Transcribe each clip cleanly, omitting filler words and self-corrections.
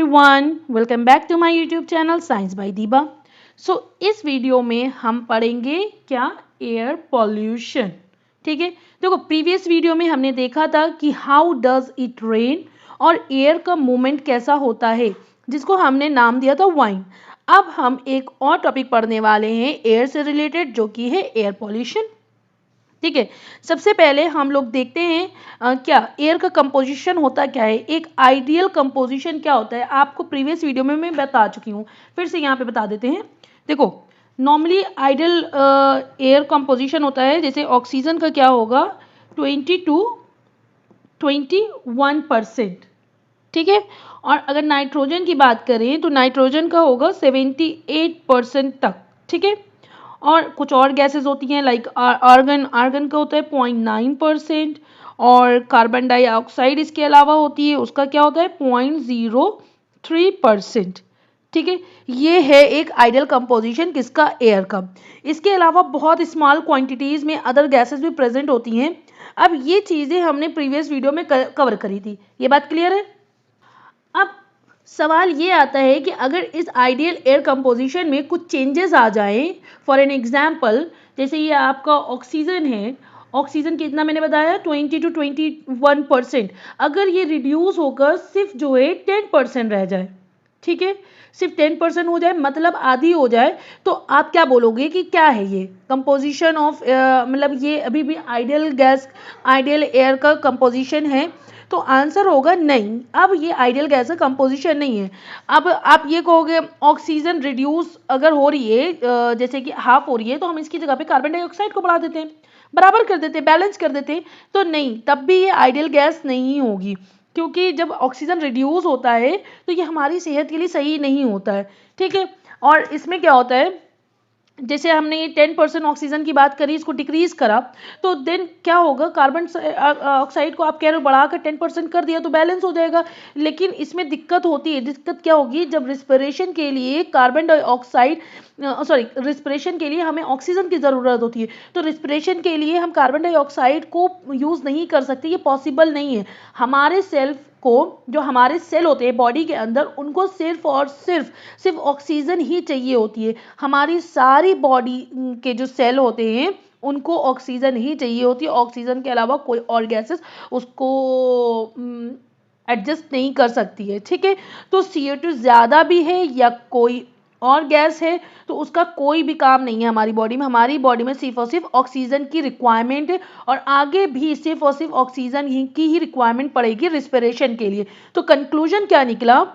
Everyone, welcome back to my YouTube channel science by Deeba. इस video में हम पढ़ेंगे क्या, एयर पॉल्यूशन। ठीक है, देखो प्रीवियस वीडियो में हमने देखा था कि हाउ डज इट रेन और एयर का मूवमेंट कैसा होता है, जिसको हमने नाम दिया था वाइन। अब हम एक और टॉपिक पढ़ने वाले हैं एयर से रिलेटेड, जो कि है एयर पॉल्यूशन। ठीक है, सबसे पहले हम लोग देखते हैं क्या एयर का कंपोजिशन होता क्या है, एक आइडियल कंपोजिशन क्या होता है। आपको प्रीवियस वीडियो में मैं बता चुकी हूँ, फिर से यहाँ पे बता देते हैं। देखो नॉर्मली आइडियल एयर कंपोजिशन होता है, जैसे ऑक्सीजन का क्या होगा 20 to 21%। ठीक है, और अगर नाइट्रोजन की बात करें तो नाइट्रोजन का होगा 78% तक। ठीक है, और कुछ और गैसेस होती हैं लाइक आर्गन आर्गन का होता है 0.9%, और कार्बन डाइऑक्साइड इसके अलावा होती है, उसका क्या होता है 0.03%। ठीक है, ये है एक आइडियल कंपोजिशन किसका, एयर का। इसके अलावा बहुत स्मॉल क्वांटिटीज में अदर गैसेस भी प्रेजेंट होती हैं। अब ये चीज़ें हमने प्रीवियस वीडियो में कवर करी थी, ये बात क्लियर है। अब सवाल ये आता है कि अगर इस आइडियल एयर कंपोजिशन में कुछ चेंजेस आ जाएं, फॉर एन एग्जांपल जैसे ये आपका ऑक्सीजन है, ऑक्सीजन कितना मैंने बताया 20 to 21%, अगर ये रिड्यूस होकर सिर्फ जो है 10% रह जाए, ठीक है, सिर्फ 10% हो जाए, मतलब आधी हो जाए, तो आप क्या बोलोगे कि क्या है ये कंपोजिशन ऑफ, मतलब ये अभी भी आइडियल गैस आइडियल एयर का कंपोजिशन है। तो आंसर होगा नहीं, अब ये आइडियल गैस का कंपोजिशन नहीं है। अब आप ये कहोगे ऑक्सीजन रिड्यूस अगर हो रही है, जैसे कि हाफ हो रही है, तो हम इसकी जगह पे कार्बन डाइऑक्साइड को बढ़ा देते हैं, बराबर कर देते हैं, बैलेंस कर देते हैं। तो नहीं, तब भी ये आइडियल गैस नहीं होगी, क्योंकि जब ऑक्सीजन रिड्यूस होता है तो ये हमारी सेहत के लिए सही नहीं होता है। ठीक है, और इसमें क्या होता है, जैसे हमने ये 10% ऑक्सीजन की बात करी, इसको डिक्रीज करा, तो देन क्या होगा, कार्बन ऑक्साइड को आप कह रहे हो बढ़ाकर 10% कर दिया तो बैलेंस हो जाएगा। लेकिन इसमें दिक्कत होती है, दिक्कत क्या होगी, जब रिस्पिरेशन के लिए कार्बन डाइऑक्साइड रिस्पिरेशन के लिए हमें ऑक्सीजन की ज़रूरत होती है, तो रिस्पिरेशन के लिए हम कार्बन डाइऑक्साइड को यूज़ नहीं कर सकते, ये पॉसिबल नहीं है। हमारे सेल्फ को, जो हमारे सेल होते हैं बॉडी के अंदर, उनको सिर्फ और सिर्फ ऑक्सीजन ही चाहिए होती है। हमारी सारी बॉडी के जो सेल होते हैं उनको ऑक्सीजन ही चाहिए होती है, ऑक्सीजन के अलावा कोई और गैसेस उसको एडजस्ट नहीं कर सकती है। ठीक है, तो CO2 ज़्यादा भी है या कोई और गैस है तो उसका कोई भी काम नहीं है हमारी बॉडी में। हमारी बॉडी में सिर्फ और सिर्फ ऑक्सीजन की रिक्वायरमेंट है, और आगे भी सिर्फ और सिर्फ ऑक्सीजन की ही रिक्वायरमेंट पड़ेगी रिस्पिरेशन के लिए। तो कंक्लूजन क्या निकला,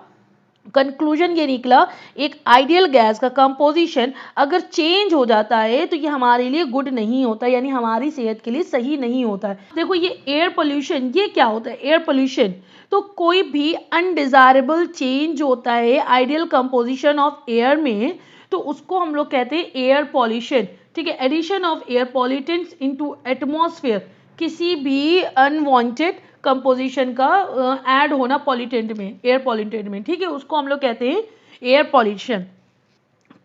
कंक्लूजन ये निकला, एक आइडियल गैस का कंपोजिशन अगर चेंज हो जाता है तो ये हमारे लिए गुड नहीं होता, यानी हमारी सेहत के लिए सही नहीं होता है। देखो ये एयर पोल्यूशन, ये क्या होता है एयर पोल्यूशन, तो कोई भी अनडिजायरेबल चेंज होता है आइडियल कंपोजिशन ऑफ एयर में, तो उसको हम लोग कहते हैं एयर पॉल्यूशन। ठीक है, addition of air pollutants into atmosphere, किसी भी अनवांटेड कंपोजिशन का ऐड होना पॉल्यूटेंट में, एयर पॉल्यूटेंट में। ठीक है, उसको हम लोग कहते हैं एयर पॉल्यूशन।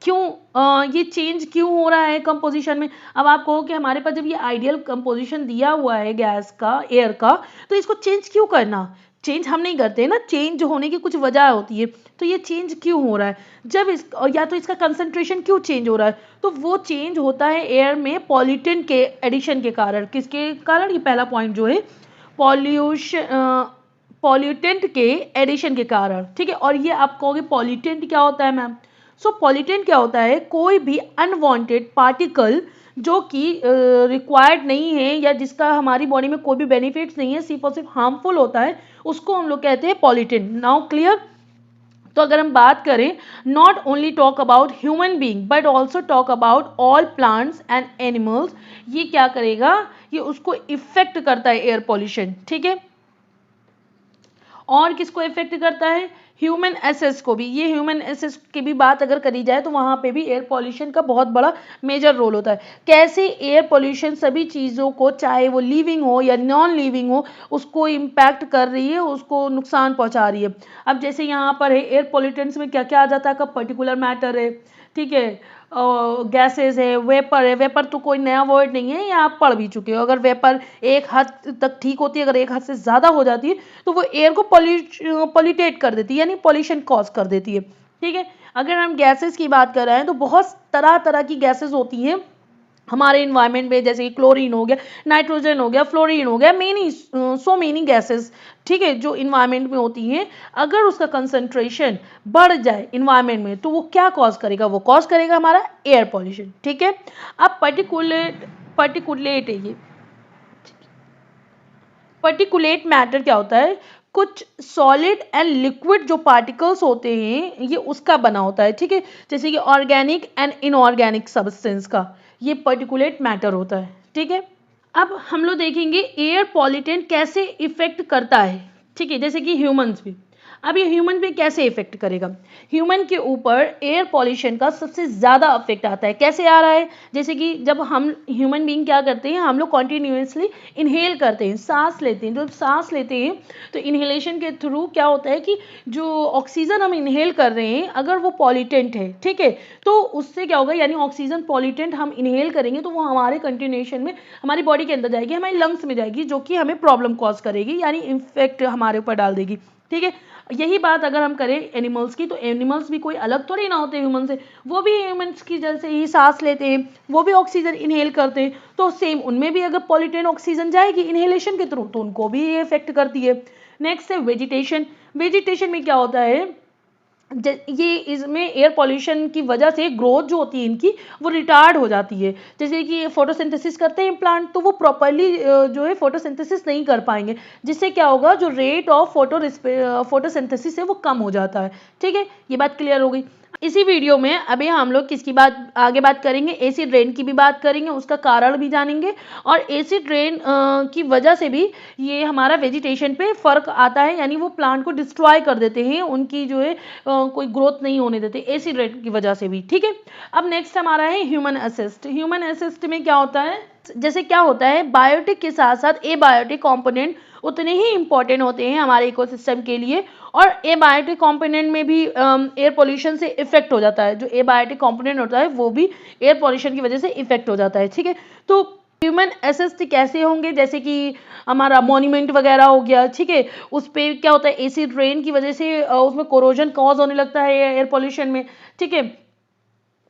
क्यों ये चेंज क्यों हो रहा है कंपोजिशन में। अब आप कहो कि हमारे पास जब ये आइडियल कंपोजिशन दिया हुआ है गैस का, एयर का, तो इसको चेंज क्यों करना। चेंज हम नहीं करते ना, चेंज होने की कुछ वजह होती है, तो ये चेंज क्यों हो रहा है, जब इस या तो इसका कंसंट्रेशन क्यों चेंज हो रहा है, तो वो चेंज होता है एयर में पॉल्यूटेंट के एडिशन के कारण। किसके कारण, ये पहला पॉइंट जो है पॉल्यूशन, पॉल्यूटेंट के एडिशन के कारण। ठीक है, और ये आप कहोगे पॉल्यूटेंट क्या होता है मैम। सो पॉल्यूटेंट क्या होता है, कोई भी अनवांटेड पार्टिकल जो कि रिक्वायर्ड नहीं है या जिसका हमारी बॉडी में कोई भी बेनिफिट्स नहीं है, सिर्फ और सिर्फ हार्मफुल होता है, उसको हम लोग कहते हैं पॉल्यूटेंट। Now clear. तो अगर हम बात करें, not only talk about human being but also talk about all plants and animals, ये क्या करेगा, ये उसको इफेक्ट करता है एयर पॉल्यूशन। ठीक है, और किसको इफेक्ट करता है, ह्यूमन एसेस को भी। ये ह्यूमन एसेस की भी बात अगर करी जाए तो वहाँ पे भी एयर पॉल्यूशन का बहुत बड़ा मेजर रोल होता है। कैसे एयर पॉल्यूशन सभी चीज़ों को, चाहे वो लिविंग हो या नॉन लिविंग हो, उसको इम्पैक्ट कर रही है, उसको नुकसान पहुँचा रही है। अब जैसे यहाँ पर है एयर पॉल्यूटेंट्स में क्या क्या आ जाता है, कब पर्टिकुलर मैटर है, ठीक है, गैसेज है, वेपर है। वेपर तो कोई नया वर्ड नहीं है, ये आप पढ़ भी चुके हो। अगर वेपर एक हद तक ठीक होती है, अगर एक हद से ज़्यादा हो जाती है तो वो एयर को पॉल्यूटेट कर देती है, यानी पॉल्यूशन कॉज कर देती है। ठीक है, अगर हम गैसेस की बात कर रहे हैं तो बहुत तरह तरह की गैसेस होती हैं हमारे इन्वायरमेंट में, जैसे कि क्लोरीन हो गया, नाइट्रोजन हो गया, फ्लोरीन हो गया, सो मेनी गैसेस, ठीक है, जो इन्वायरमेंट में होती हैं। अगर उसका कंसंट्रेशन बढ़ जाए इन्वायरमेंट में तो वो क्या कॉज करेगा, वो कॉज करेगा हमारा एयर पॉल्यूशन। ठीक है, अब पर्टिकुलेट है, ये पर्टिकुलेट मैटर क्या होता है, कुछ सॉलिड एंड लिक्विड जो पार्टिकल्स होते हैं ये उसका बना होता है। ठीक है, जैसे कि ऑर्गेनिक एंड इनऑर्गेनिक सब्सटेंस का ये पर्टिकुलेट मैटर होता है। ठीक है, अब हम लोग देखेंगे एयर पॉल्यूटेंट कैसे इफेक्ट करता है। ठीक है, जैसे कि ह्यूमंस भी, अब ये ह्यूमन पे कैसे इफेक्ट करेगा, ह्यूमन के ऊपर एयर पॉल्यूशन का सबसे ज़्यादा इफेक्ट आता है। कैसे आ रहा है, जैसे कि जब हम ह्यूमन बीइंग क्या करते हैं, हम लोग कॉन्टिन्यूसली इनहेल करते हैं, सांस लेते हैं। जब सांस लेते हैं तो इनहेलेशन के थ्रू क्या होता है कि जो ऑक्सीजन हम इनहेल कर रहे हैं अगर वो पॉल्यूटेंट है, ठीक है, तो उससे क्या होगा, यानी ऑक्सीजन पॉल्यूटेंट हम इनहेल करेंगे तो वो हमारे कंटिन्यूएशन में हमारी बॉडी के अंदर जाएगी, हमारे लंग्स में जाएगी, जो कि हमें प्रॉब्लम कॉज करेगी, यानी इन्फेक्ट हमारे ऊपर डाल देगी। ठीक है, यही बात अगर हम करें एनिमल्स की, तो एनिमल्स भी कोई अलग थोड़ी ना होते ह्यूमन से, वो भी ह्यूमन्स की जैसे ही सांस लेते हैं, वो भी ऑक्सीजन इनहेल करते हैं, तो सेम उनमें भी अगर पॉल्यूटेंट ऑक्सीजन जाएगी इनहेलेशन के थ्रू तो उनको भी ये इफेक्ट करती है। नेक्स्ट है वेजिटेशन। वेजिटेशन में क्या होता है, ये इसमें एयर पॉल्यूशन की वजह से ग्रोथ जो होती है इनकी वो रिटार्ड हो जाती है। जैसे कि फोटोसिंथेसिस करते हैं प्लांट तो वो प्रॉपरली जो है फोटोसिंथेसिस नहीं कर पाएंगे, जिससे क्या होगा, जो रेट ऑफ फोटोसिंथेसिस है वो कम हो जाता है। ठीक है, ये बात क्लियर हो गई। इसी वीडियो में अभी हम लोग किसकी बात आगे बात करेंगे, एसिड रेन की भी बात करेंगे, उसका कारण भी जानेंगे, और एसिड रेन की वजह से भी ये हमारा वेजिटेशन पे फर्क आता है, यानी वो प्लांट को डिस्ट्रॉय कर देते हैं, उनकी जो है कोई ग्रोथ नहीं होने देते एसिड रेन की वजह से भी। ठीक है, अब नेक्स्ट हमारा है ह्यूमन असिस्ट। ह्यूमन असिस्ट में क्या होता है, जैसे क्या होता है, बायोटिक के साथ साथ एबायोटिक कंपोनेंट उतने ही इंपॉर्टेंट होते हैं हमारे इकोसिस्टम के लिए, और एबायोटिक कंपोनेंट में भी एयर पोल्यूशन से इफेक्ट हो जाता है। जो एबायोटिक कंपोनेंट होता है वो भी एयर पोल्यूशन की वजह से इफेक्ट हो जाता है। ठीक है, तो ह्यूमन असिस्ट कैसे होंगे, जैसे कि हमारा मॉन्यूमेंट वगैरह हो गया, ठीक है, उस पर क्या होता है, एसिड रेन की वजह से उसमें कोरोजन कॉज होने लगता है एयर पोल्यूशन में। ठीक है,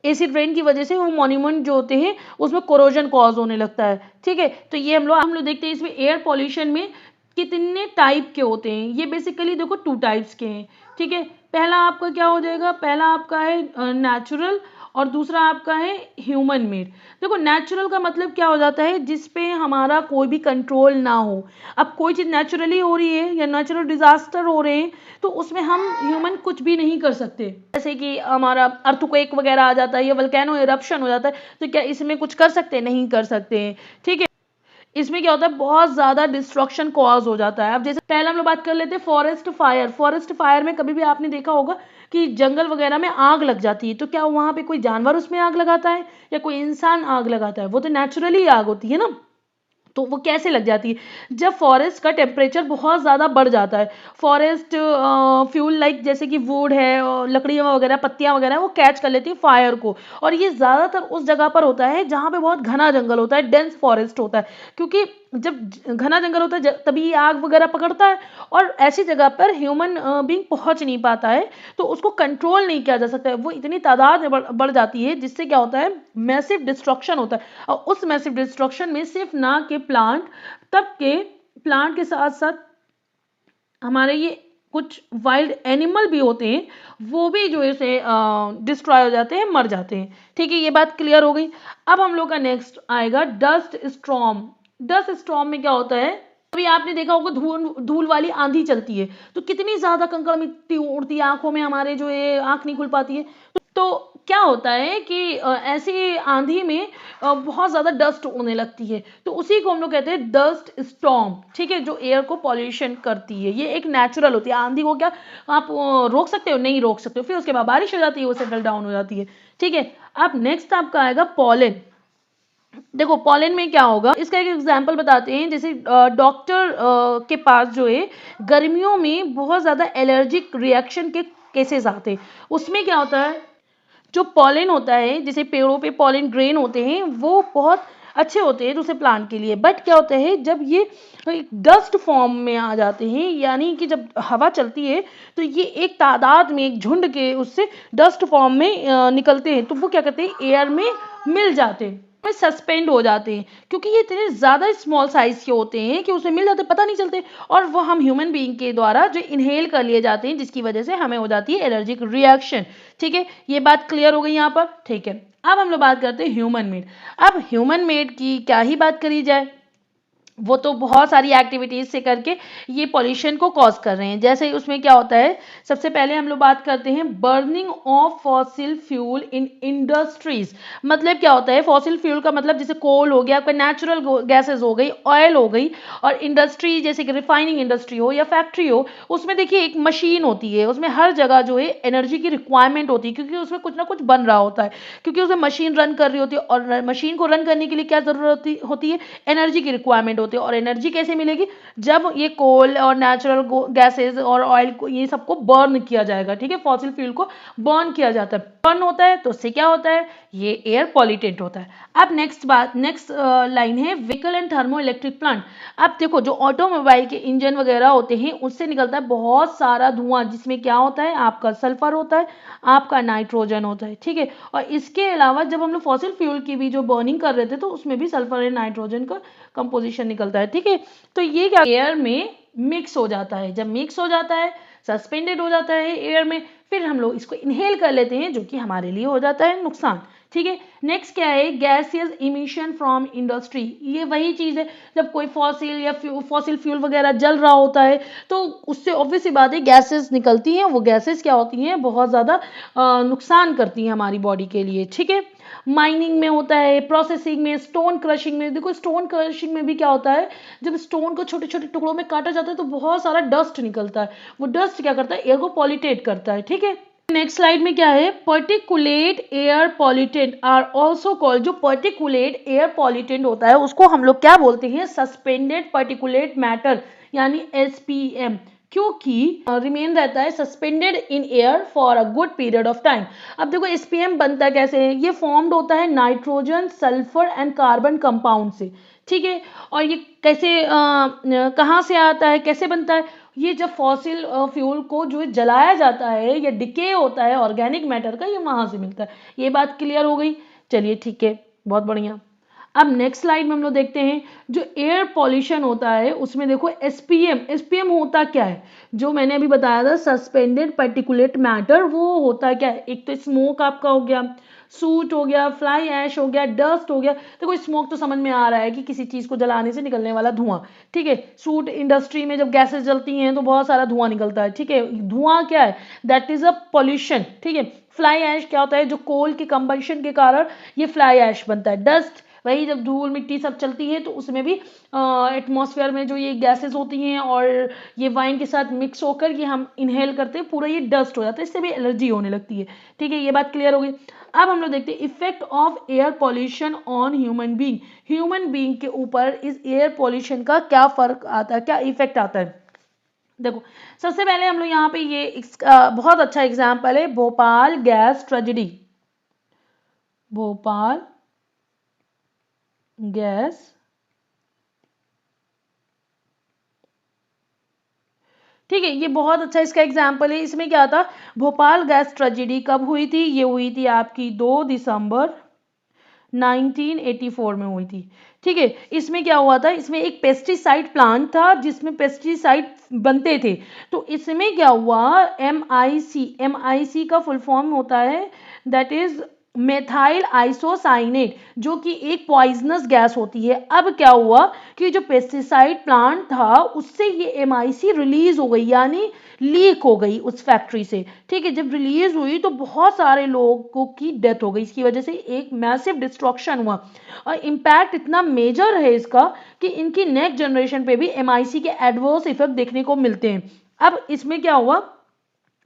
एसिड रेन की वजह से वो मॉन्यूमेंट जो होते हैं उसमें कोरोजन कॉज होने लगता है। ठीक है, तो ये हम लोग देखते हैं इसमें एयर पॉल्यूशन में कितने टाइप के होते हैं। ये बेसिकली देखो 2 टाइप्स के हैं। ठीक है, पहला आपका क्या हो जाएगा, पहला आपका है नेचुरल और दूसरा आपका है ह्यूमन मेड। देखो नेचुरल का मतलब क्या हो जाता है, जिस पे हमारा कोई भी कंट्रोल ना हो। अब कोई चीज़ नेचुरली हो रही है या नेचुरल डिजास्टर हो रहे हैं तो उसमें हम ह्यूमन कुछ भी नहीं कर सकते। जैसे कि हमारा अर्थक्वेक वगैरह आ जाता है या वल्केनो इरप्शन हो जाता है, तो क्या इसमें कुछ कर सकते हैं, नहीं कर सकते हैं। ठीक है, इसमें क्या होता है, बहुत ज्यादा डिस्ट्रक्शन कॉज हो जाता है। अब जैसे पहले हम लोग बात कर लेते हैं फॉरेस्ट फायर। फॉरेस्ट फायर में कभी भी आपने देखा होगा कि जंगल वगैरह में आग लग जाती है, तो क्या वहां पे कोई जानवर उसमें आग लगाता है या कोई इंसान आग लगाता है, वो तो नेचुरली आग होती है ना। तो वो कैसे लग जाती है, जब फॉरेस्ट का टेम्परेचर बहुत ज़्यादा बढ़ जाता है। फॉरेस्ट फ्यूल लाइक जैसे कि वुड है और लकड़ियाँ वगैरह, पत्तियाँ वगैरह, वो कैच कर लेती है फायर को, और ये ज़्यादातर उस जगह पर होता है जहाँ पे बहुत घना जंगल होता है, डेंस फॉरेस्ट होता है, क्योंकि जब घना जंगल होता है तभी आग वगैरह पकड़ता है, और ऐसी जगह पर ह्यूमन बीइंग पहुंच नहीं पाता है, तो उसको कंट्रोल नहीं किया जा सकता है। वो इतनी तादाद में बढ़ जाती है जिससे क्या होता है, मैसिव डिस्ट्रक्शन होता है। और उस मैसिव डिस्ट्रक्शन में सिर्फ ना के प्लांट, तब के प्लांट के साथ साथ हमारे ये कुछ वाइल्ड एनिमल भी होते हैं, वो भी जो है डिस्ट्रॉय हो जाते हैं, मर जाते हैं। ठीक है, ये बात क्लियर हो गई। अब हम लोग का नेक्स्ट आएगा डस्ट स्टॉर्म। डस्ट स्टॉर्म में क्या होता है, अभी आपने देखा होगा धूल धूल वाली आंधी चलती है तो कितनी ज्यादा कंकड़ मिट्टी उड़ती है आंखों में, हमारे जो है आंख नहीं खुल पाती है। तो क्या होता है कि ऐसी आंधी में बहुत ज़्यादा डस्ट उड़ने लगती है, तो उसी को हम लोग कहते हैं डस्ट स्टॉर्म। ठीक है, जो एयर को पॉल्यूशन करती है, ये एक नेचुरल होती है। आंधी को क्या आप रोक सकते हो, नहीं रोक सकते हो, फिर उसके बाद बारिश हो जाती है, वो सेटल डाउन हो जाती है। ठीक है, अब नेक्स्ट आपका आएगा पॉलन। देखो पॉलन में क्या होगा, इसका एक एग्जांपल बताते हैं। जैसे डॉक्टर के पास जो है गर्मियों में बहुत ज़्यादा एलर्जिक रिएक्शन के केसेस आते हैं। उसमें क्या होता है, जो पॉलन होता है, जैसे पेड़ों पे पॉलन ग्रेन होते हैं, वो बहुत अच्छे होते हैं दूसरे प्लांट के लिए, बट क्या होता है जब ये डस्ट फॉर्म में आ जाते हैं, यानी कि जब हवा चलती है तो ये एक तादाद में, एक झुंड के उससे डस्ट फॉर्म में निकलते हैं, तो वो क्या करते हैं एयर में मिल जाते हैं, में सस्पेंड हो जाते हैं, क्योंकि ये इतने ज़्यादा स्मॉल साइज के होते हैं कि उसमें मिल जाते पता नहीं चलते, और वो हम ह्यूमन बीइंग के द्वारा जो इनहेल कर लिए जाते हैं, जिसकी वजह से हमें हो जाती है एलर्जिक रिएक्शन। ठीक है, ये बात क्लियर हो गई यहाँ पर। ठीक है, अब हम लोग बात करते हैं ह्यूमन मेड। अब ह्यूमन मेड की क्या ही बात करी जाए, वो तो बहुत सारी एक्टिविटीज से करके ये पॉल्यूशन को कॉज कर रहे हैं। जैसे उसमें क्या होता है, सबसे पहले हम लोग बात करते हैं burning of fossil fuel in industries. मतलब क्या होता है, फॉसिल फ्यूल का मतलब जैसे कोल हो गया, आपका नेचुरल गैसेज हो गई, ऑयल हो गई, और इंडस्ट्री जैसे कि रिफाइनिंग इंडस्ट्री हो या फैक्ट्री हो, उसमें देखिए एक मशीन होती है, उसमें हर जगह जो है एनर्जी की रिक्वायरमेंट होती है, क्योंकि उसमें कुछ ना कुछ बन रहा होता है, क्योंकि उसमें मशीन रन कर रही होती है, और मशीन को रन करने के लिए क्या जरूरत होती है, एनर्जी की रिक्वायरमेंट होती है। और एनर्जी कैसे मिलेगी, जब ये कोल और नेचुरल गैसेस और ऑयल को, ये सबको बर्न किया जाएगा। ठीक है, फॉसिल फ्यूल को बर्न किया जाता है, बर्न होता है तो उससे क्या होता है, ये एयर पॉल्यूटेंट होता है। अब नेक्स्ट लाइन है vehicle and thermo electric plant. अब देखो जो ऑटोमोबाइल के इंजन वगैरह होते हैं उससे निकलता है बहुत सारा धुआं, जिसमें क्या होता है, आपका सल्फर होता है, आपका नाइट्रोजन होता है। ठीक है, और इसके अलावा जब हम लोग फॉसिल फ्यूल की भी जो बर्निंग कर रहे थे तो उसमें भी सल्फर एंड नाइट्रोजन का कंपोजिशन निकलता है। ठीक है, तो ये क्या एयर में मिक्स हो जाता है, जब मिक्स हो जाता है, सस्पेंडेड हो जाता है एयर में, फिर हम लोग इसको इनहेल कर लेते हैं, जो कि हमारे लिए हो जाता है नुकसान। ठीक है, नेक्स्ट क्या है, गैसियस इमिशन फ्रॉम इंडस्ट्री। ये वही चीज़ है, जब कोई फॉसिल या फॉसिल फ्यूल वगैरह जल रहा होता है तो उससे ऑब्वियस सी बात है गैसेस निकलती हैं, वो गैसेस क्या होती हैं, बहुत ज़्यादा नुकसान करती हैं हमारी बॉडी के लिए। ठीक है, माइनिंग में होता है, प्रोसेसिंग में, स्टोन क्रशिंग में, देखो स्टोन क्रशिंग में भी क्या होता है, जब स्टोन को छोटे छोटे टुकड़ों में काटा जाता है तो बहुत सारा डस्ट निकलता है, वो डस्ट क्या करता है, एयर को पॉल्यूटेट करता है। ठीक है, नेक्स्ट स्लाइड में क्या है, particulate air pollutant are also called. जो पर्टिकुलेट एयर पॉल्यूटेंट होता है उसको हम लोग क्या बोलते हैं, सस्पेंडेड पर्टिकुलेट मैटर, यानी एसपीएम, क्योंकि रिमेन रहता है suspended in air for a good period of time. अब देखो एसपीएम बनता कैसे है, ये फॉर्म्ड होता है nitrogen, sulphur and carbon compound से। ठीक है, और ये कैसे कहाँ से आता है, कैसे बनता है, ये जब फॉसिल फ्यूल को जो जलाया जाता है या डिके होता है ऑर्गेनिक मैटर का, ये वहां से मिलता है। ये बात क्लियर हो गई, चलिए ठीक है, बहुत बढ़िया। अब नेक्स्ट स्लाइड में हम लोग देखते हैं जो एयर पॉल्यूशन होता है उसमें देखो एसपीएम। एसपीएम होता क्या है, जो मैंने अभी बताया था सस्पेंडेड पार्टिकुलेट मैटर, वो होता क्या है, एक तो स्मोक आपका हो गया, सूट हो गया, फ्लाई ऐश हो गया, डस्ट हो गया। देखो स्मोक तो समझ में आ रहा है कि किसी चीज को जलाने से निकलने वाला धुआं। ठीक है, सूट इंडस्ट्री में जब गैसेस जलती हैं तो बहुत सारा धुआं निकलता है। ठीक है, धुआं क्या है, दैट इज अ पॉल्यूशन। ठीक है, फ्लाई ऐश क्या होता है, जो कोल के कंबंशन के कारण ये फ्लाई ऐश बनता है। डस्ट वही जब धूल मिट्टी सब चलती है तो उसमें भी एटमॉस्फेयर में जो ये गैसेस होती हैं और ये वाइन के साथ मिक्स होकर ये हम इनहेल करते हैं, पूरा ये डस्ट हो जाता है, इससे भी एलर्जी होने लगती है। ठीक है, ये बात क्लियर हो गई। अब हम लोग देखते हैं effect of air pollution on human being. Human being के ऊपर इस एयर पॉल्यूशन का क्या फर्क आता है, क्या इफेक्ट आता है। देखो सबसे पहले हम लोग यहाँ पे ये बहुत अच्छा एग्जाम्पल है, Bhopal gas tragedy. Bhopal gas, ठीक है, ये बहुत अच्छा इसका एग्जाम्पल है। इसमें क्या था, भोपाल गैस ट्रेजेडी कब हुई थी, ये हुई थी आपकी 2 दिसंबर 1984 में हुई थी। ठीक है, इसमें क्या हुआ था, इसमें एक पेस्टिसाइड प्लांट था जिसमें पेस्टिसाइड बनते थे। तो इसमें क्या हुआ, एमआईसी का फुल फॉर्म होता है दैट इज मेथाइल आइसोसाइनेट, जो कि एक पॉइजनस गैस होती है। अब क्या हुआ कि जो पेस्टिसाइड प्लांट था उससे ये एमआईसी रिलीज हो गई, यानी लीक हो गई उस फैक्ट्री से। ठीक है, जब रिलीज हुई तो बहुत सारे लोगों की डेथ हो गई, इसकी वजह से एक मैसिव डिस्ट्रक्शन हुआ, और इम्पैक्ट इतना मेजर है इसका कि इनकी नेक्स्ट जनरेशन पे भी एमआईसी के एडवर्स इफेक्ट देखने को मिलते हैं। अब इसमें क्या हुआ,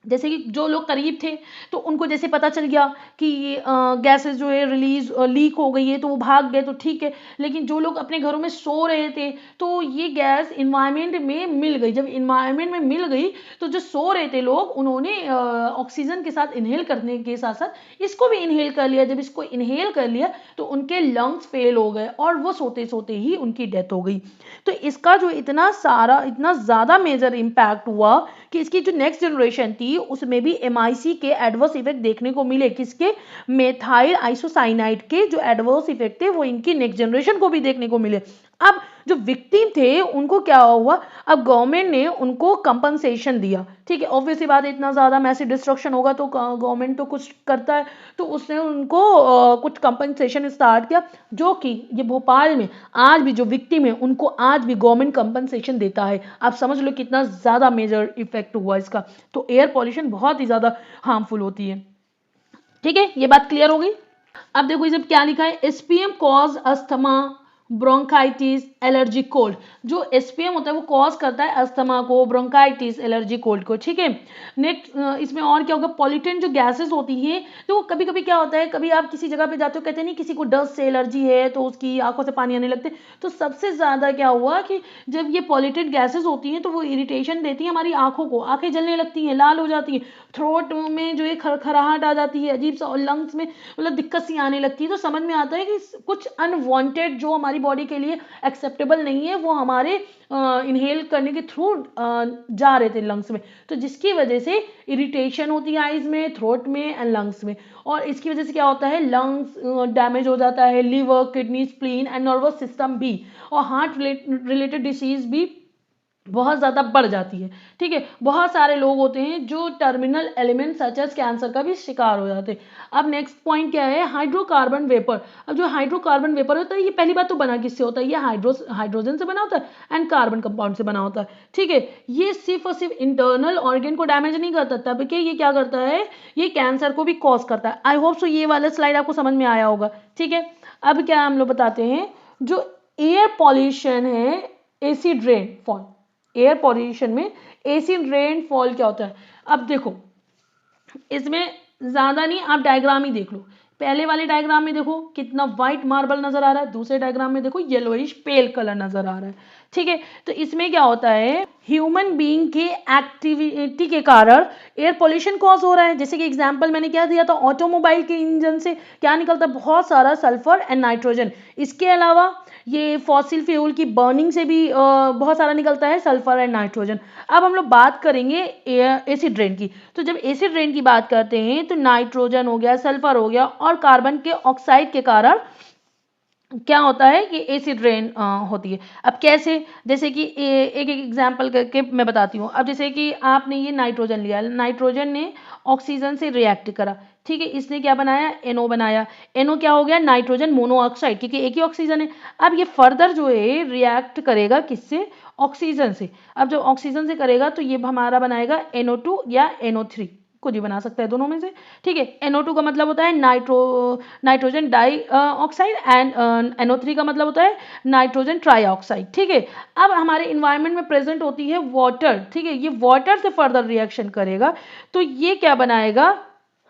जैसे कि जो लोग करीब थे तो उनको जैसे पता चल गया कि गैसेस जो है रिलीज लीक हो गई है तो वो भाग गए तो ठीक है, लेकिन जो लोग अपने घरों में सो रहे थे तो ये गैस इन्वायरमेंट में मिल गई। जब इन्वायरमेंट में मिल गई तो जो सो रहे थे लोग उन्होंने ऑक्सीजन के साथ इनहेल करने के साथ साथ इसको भी इनहेल कर लिया। जब इसको इनहेल कर लिया तो उनके लंग्स फेल हो गए और वो सोते सोते ही उनकी डेथ हो गई। तो इसका जो इतना ज़्यादा मेजर इम्पैक्ट हुआ कि इसकी जो नेक्स्ट जनरेशन थी उसमें भी MIC के एडवर्स इफेक्ट देखने को मिले। किसके? मेथाइल आइसोसाइनाइड के जो एडवर्स इफेक्ट थे वो इनकी नेक्स्ट जनरेशन को भी देखने को मिले। अब जो विक्टिम थे उनको क्या हुआ, अब गवर्नमेंट ने उनको कंपनसेशन दिया। ठीक है, ऑब्वियसली बात है, इतना ज़्यादा मैसिव डिस्ट्रक्शन होगा तो गवर्नमेंट तो कुछ करता है, तो उसने उनको कुछ कंपनसेशन स्टार्ट किया, जो कि ये भोपाल में आज भी जो विक्टिम है उनको आज भी गवर्नमेंट कंपनसेशन देता है। आप समझ लो कितना ज़्यादा मेजर इफेक्ट हुआ इसका। तो एयर पॉल्यूशन बहुत ही ज़्यादा हार्मफुल होती है। ठीक है, ये बात क्लियर हो गई। अब देखो इसमें क्या लिखा है, SPM cause asthma, bronchitis, allergy, cold. जो SPM होता है वो कॉज करता है अस्थमा को, ब्रोंकाइटिस, एलर्जी, कोल्ड को। ठीक है, नेक्स्ट इसमें और क्या होगा, पॉल्यूटेंट जो गैसेस होती हैं तो कभी कभी क्या होता है, कभी आप किसी जगह पे जाते हो, कहते हैं नहीं किसी को डस्ट से एलर्जी है तो उसकी आंखों से पानी आने लगते, तो सबसे ज़्यादा क्या हुआ कि जब ये पॉल्यूटेड गैसेस होती हैं तो वो इरिटेशन देती हैं हमारी आंखों को, आंखें जलने लगती हैं, लाल हो जाती हैं, थ्रोट में जो है खरखराहट आ जाती है अजीब सा, और लंग्स में मतलब दिक्कत सी आने लगती है। तो समझ में आता है कि कुछ अनवांटेड जो हमारी बॉडी के लिए एक्सेप्टेबल नहीं है वो हमारे इनहेल करने के थ्रू जा रहे थे लंग्स में, तो जिसकी वजह से इरिटेशन होती है आइज में, थ्रोट में एंड लंग्स में, और इसकी वजह से क्या होता है, लंग्स डैमेज हो जाता है, liver, kidney, spleen and nervous system भी, और हार्ट रिलेटेड डिसीज भी बहुत ज़्यादा बढ़ जाती है। ठीक है, बहुत सारे लोग होते हैं जो terminal element such as cancer का भी शिकार हो जाते हैं। अब नेक्स्ट पॉइंट क्या है, हाइड्रोकार्बन वेपर। अब जो हाइड्रोकार्बन वेपर होता है ये पहली बात तो बना किससे होता है, ये हाइड्रोजन से बना होता है एंड कार्बन कंपाउंड से बना होता है। ठीक है, ये सिर्फ और सिर्फ इंटरनल ऑर्गन को डैमेज नहीं करता, तब कि ये क्या करता है, ये कैंसर को भी कॉज करता है। आई होप सो ये वाला स्लाइड आपको समझ में आया होगा। ठीक है, अब क्या हम लोग बताते हैं, जो एयर पॉल्यूशन है, एसिड रेनफॉल, एयर पॉल्यूशन में एसिड रेनफॉल क्या होता है। अब देखो इसमें ज्यादा नहीं, आप डायग्राम ही देख लो, पहले वाले डायग्राम में देखो कितना व्हाइट मार्बल नजर आ रहा है, दूसरे डायग्राम में देखो येलोइश पेल कलर नजर आ रहा है। ठीक है, तो इसमें क्या होता है, ह्यूमन बीइंग के एक्टिविटी के कारण एयर पोल्यूशन कॉज हो रहा है। जैसे कि एग्जांपल मैंने क्या दिया था, ऑटोमोबाइल के इंजन से क्या निकलता है, बहुत सारा सल्फर एंड नाइट्रोजन। इसके अलावा ये फॉसिल फ्यूल की बर्निंग से भी बहुत सारा निकलता है सल्फर एंड नाइट्रोजन। अब हम लोग बात करेंगे एसिड रेन की, तो जब एसिड रेन की बात करते हैं तो नाइट्रोजन हो गया, सल्फर हो गया और कार्बन के ऑक्साइड के कारण क्या होता है कि एसिड रेन होती है। अब कैसे, जैसे कि एक एक एग्जांपल करके मैं बताती हूँ। अब जैसे कि आपने ये नाइट्रोजन लिया, नाइट्रोजन ने ऑक्सीजन से रिएक्ट करा, ठीक है, इसने क्या बनाया, NO बनाया, NO क्या हो गया, नाइट्रोजन मोनोऑक्साइड, क्योंकि एक ही ऑक्सीजन है। अब ये फर्दर जो है रिएक्ट करेगा किससे, ऑक्सीजन से। अब जब ऑक्सीजन से करेगा तो ये हमारा बनाएगा NO2 या NO3, कुछ भी बना सकता है दोनों में से। ठीक है, NO2 का मतलब होता है nitrogen die oxide and NO3 का मतलब होता है नाइट्रोजन ट्राई ऑक्साइड। ठीक है, अब हमारे इन्वायरमेंट में प्रेजेंट होती है वाटर। ठीक है, ये वाटर से फर्दर रिएक्शन करेगा तो ये क्या बनाएगा,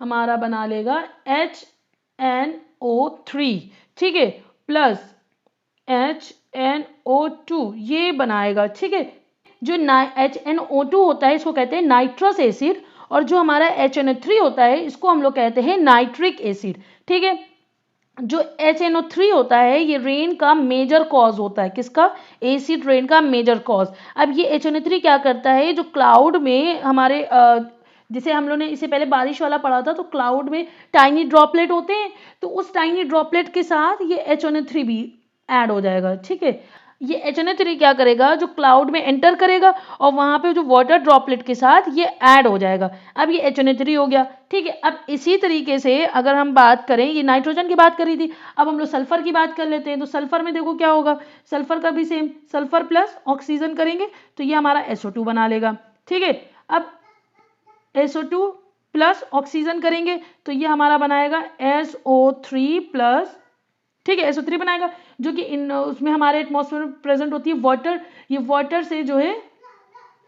हमारा बना लेगा HNO3। ठीक है, प्लस HNO2 ये बनाएगा। ठीक है, जो HNO2 होता है इसको कहते हैं नाइट्रस एसिड, और जो हमारा HNO3 होता है इसको हम लोग कहते हैं नाइट्रिक एसिड। ठीक है, जो HNO3 होता है ये रेन का मेजर कॉज होता है, किसका, एसिड रेन का मेजर कॉज। अब ये HNO3 क्या करता है, जो क्लाउड में हमारे जिसे हम लोग ने इससे पहले बारिश वाला पढ़ा था, तो क्लाउड में टाइनी ड्रॉपलेट होते हैं, तो उस टाइनी ड्रॉपलेट के साथ ये HNO3 भी ऐड हो जाएगा। ठीक है, ये HNO3 क्या करेगा, जो क्लाउड में एंटर करेगा और वहां पे जो वाटर ड्रॉपलेट के साथ ये ऐड हो जाएगा। अब ये HNO3 हो गया। ठीक है, अब इसी तरीके से अगर हम बात करें, ये नाइट्रोजन की बात करी थी, अब हम लोग सल्फर की बात कर लेते हैं। तो सल्फर में देखो क्या होगा, सल्फर का भी सेम, सल्फर प्लस ऑक्सीजन करेंगे तो ये हमारा SO2 बना लेगा। ठीक है, अब SO2 प्लस ऑक्सीजन करेंगे तो ये हमारा बनाएगा SO3 प्लस, ठीक है, SO3 बनाएगा, जो कि इन उसमें हमारे एटमॉस्फेयर में प्रेजेंट होती है वाटर। ये वाटर से जो है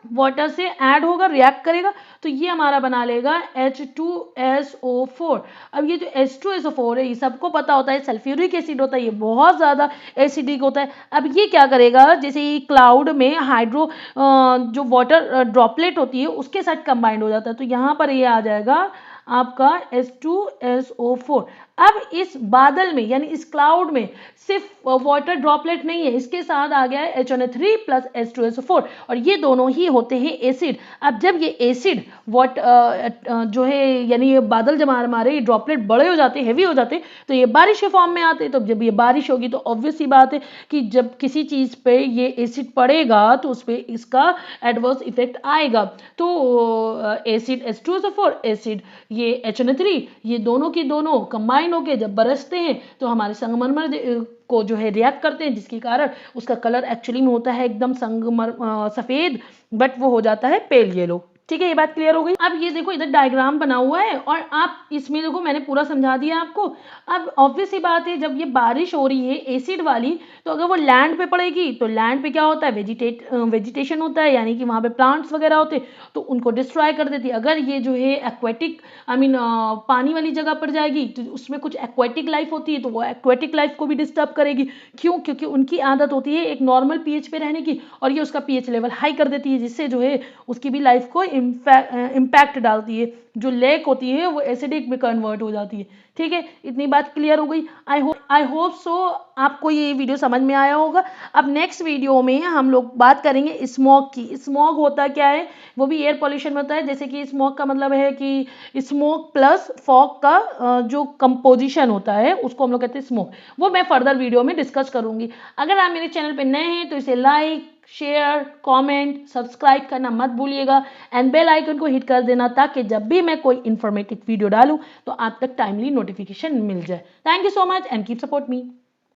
वाटर से ऐड होगा, रिएक्ट करेगा, तो ये हमारा बना लेगा H2SO4। अब ये जो H2SO4 है, ये सबको पता होता है सल्फ्यूरिक एसिड होता है, ये बहुत ज़्यादा एसिडिक होता है। अब ये क्या करेगा, जैसे क्लाउड में हाइड्रो जो वाटर ड्रॉपलेट होती है उसके साथ कंबाइंड हो जाता है, तो यहाँ पर ये आ जाएगा आपका H2SO4। अब इस बादल में यानी इस क्लाउड में सिर्फ वाटर ड्रॉपलेट नहीं है, इसके साथ आ गया है HNO3 प्लस H2SO4, और ये दोनों ही होते हैं एसिड। अब जब ये एसिड जो है यानी ये बादल जब हमारे ड्रॉपलेट बड़े हो जाते, हैवी हो जाते, तो ये बारिश के फॉर्म में आते। तो जब ये बारिश होगी तो ऑब्वियस सी बात है कि जब किसी चीज़ पे ये एसिड पड़ेगा तो उस पर इसका एडवर्स इफेक्ट आएगा। तो एसिड H2SO4, एसिड ये HNO3, ये दोनों की दोनों कंबाइन होके जब बरसते हैं तो हमारे संगमरमर को जो है रिएक्ट करते हैं, जिसके कारण उसका कलर एक्चुअली में होता है एकदम सफ़ेद, बट वो हो जाता है पेल येलो। ठीक है, ये बात क्लियर हो गई। अब ये देखो इधर डायग्राम बना हुआ है और आप इसमें देखो मैंने पूरा समझा दिया आपको। अब ऑब्वियस सी बात है, जब ये बारिश हो रही है एसिड वाली, तो अगर वो लैंड पे पड़ेगी तो लैंड पे क्या होता है, वेजिटेशन होता है, यानी कि वहाँ पे प्लांट्स वगैरह होते हैं, तो उनको डिस्ट्रॉय कर देती है। अगर ये जो है एक्वेटिक पानी वाली जगह पर जाएगी तो उसमें कुछ एक्वेटिक लाइफ होती है, तो वो एक्वेटिक लाइफ को भी डिस्टर्ब करेगी। क्यों? क्योंकि उनकी आदत होती है एक नॉर्मल पीएच पे रहने की, और ये उसका पीएच लेवल हाई कर देती है, जिससे जो है उसकी भी लाइफ को इम्पैक्ट डालती है। जो लेक होती है वो एसिडिक में कन्वर्ट हो जाती है। ठीक है, इतनी बात क्लियर हो गई। आई होप सो आपको ये वीडियो समझ में आया होगा। अब नेक्स्ट वीडियो में हम लोग बात करेंगे स्मॉग की। स्मॉग होता क्या है, वो भी एयर पॉल्यूशन में होता है। जैसे कि स्मॉग का मतलब है कि स्मोक प्लस फॉग का जो कंपोजिशन होता है उसको हम लोग कहते हैं स्मोक। वो मैं फर्दर वीडियो में डिस्कस करूंगी। अगर आप मेरे चैनल पे नए हैं तो इसे लाइक, शेयर, कमेंट, सब्सक्राइब करना मत भूलिएगा, एंड बेल आइकन को हिट कर देना, ताकि जब भी मैं कोई इन्फॉर्मेटिव वीडियो डालूं तो आप तक टाइमली नोटिफिकेशन मिल जाए। Thank you so much and keep support me.